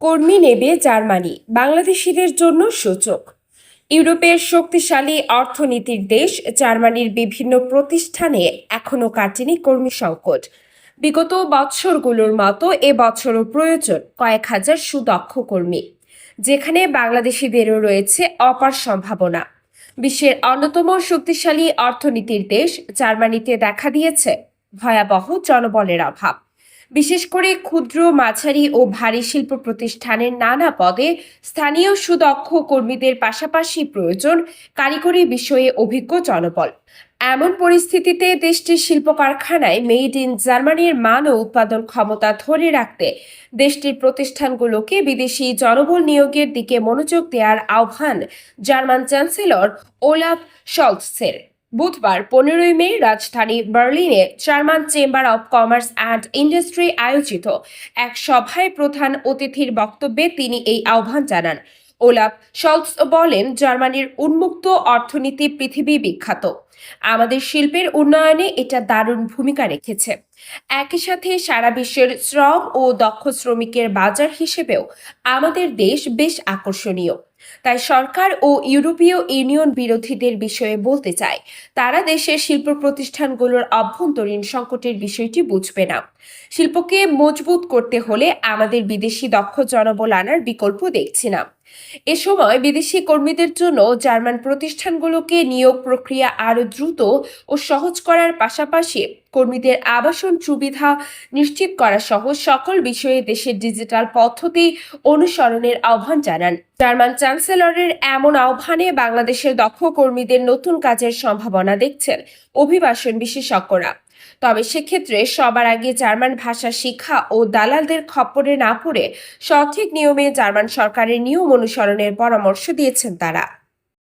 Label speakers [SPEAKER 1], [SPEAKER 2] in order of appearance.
[SPEAKER 1] কর্মী নেবে জার্মানি, বাংলাদেশিদের জন্য সূচক। ইউরোপের শক্তিশালী অর্থনীতির দেশ জার্মানির বিভিন্ন প্রতিষ্ঠানে এখনো কাটেনি কর্মী সংকট। বিগত বছরগুলোর মতো এবছরও প্রয়োজন কয়েক হাজার সুদক্ষ কর্মী, যেখানে বাংলাদেশিদেরও রয়েছে অপার সম্ভাবনা। বিশ্বের অন্যতম শক্তিশালী অর্থনীতির দেশ জার্মানিতে দেখা দিয়েছে ভয়াবহ জনবলের অভাব। বিশেষ করে ক্ষুদ্র, মাঝারি ও ভারী শিল্প প্রতিষ্ঠানের নানা পদে স্থানীয় সুদক্ষ কর্মীদের পাশাপাশি প্রয়োজন কারিগরি বিষয়ে অভিজ্ঞ জনবল। এমন পরিস্থিতিতে দেশটির শিল্প কারখানায় মেড ইন জার্মানির মান ও উৎপাদন ক্ষমতা ধরে রাখতে দেশটির প্রতিষ্ঠানগুলোকে বিদেশি জনবল নিয়োগের দিকে মনোযোগ দেওয়ার আহ্বান জার্মান চ্যান্সেলর ওলাফ শলৎসের। বুধবার 15 মে রাজধানী বার্লিনে German chamber of commerce and industry আয়োজিত এক সভায় প্রধান অতিথির বক্তব্যে তিনি এই আহ্বান জানান। ওলাফ শলৎস বলেন, জার্মানির উন্মুক্ত অর্থনীতি পৃথিবী বিখ্যাত। আমাদের শিল্পের উন্নয়নে এটা দারুণ ভূমিকা রেখেছে। একই সাথে সারা বিশ্বের শ্রম ও দক্ষ শ্রমিকের বাজার হিসেবেও আমাদের দেশ বেশ আকর্ষণীয়। তাই সরকার ও ইউরোপীয় ইউনিয়ন বিরোধীদের বিষয়ে বলতে চায়, তারা দেশের শিল্প প্রতিষ্ঠানগুলোর অভ্যন্তরীণ সংকটের বিষয়টি বুঝবে না। শিল্পকে মজবুত করতে হলে আমাদের বিদেশি দক্ষ জনবল আনার বিকল্প দেখছি না। এ সময় বিদেশি কর্মীদের জন্য জার্মান প্রতিষ্ঠানগুলোকে নিয়োগ প্রক্রিয়া আরও দ্রুত ও সহজ করার পাশাপাশি কর্মীদের আবাসন সুবিধা নিশ্চিত করা সহ সকল বিষয়ে দেশের ডিজিটাল পদ্ধতি অনুসরণের আহ্বান জানান। জার্মান চ্যান্সেলরের এমন আহ্বানে বাংলাদেশের দক্ষ কর্মীদের নতুন কাজের সম্ভাবনা দেখছেন অভিবাসন বিশেষজ্ঞরা। তবে সেক্ষেত্রে সবার আগে জার্মান ভাষা শিক্ষা ও দালালদের খপ্পরে না পড়ে সঠিক নিয়মে জার্মান সরকারের নিয়ম অনুসরণের পরামর্শ দিয়েছেন তারা।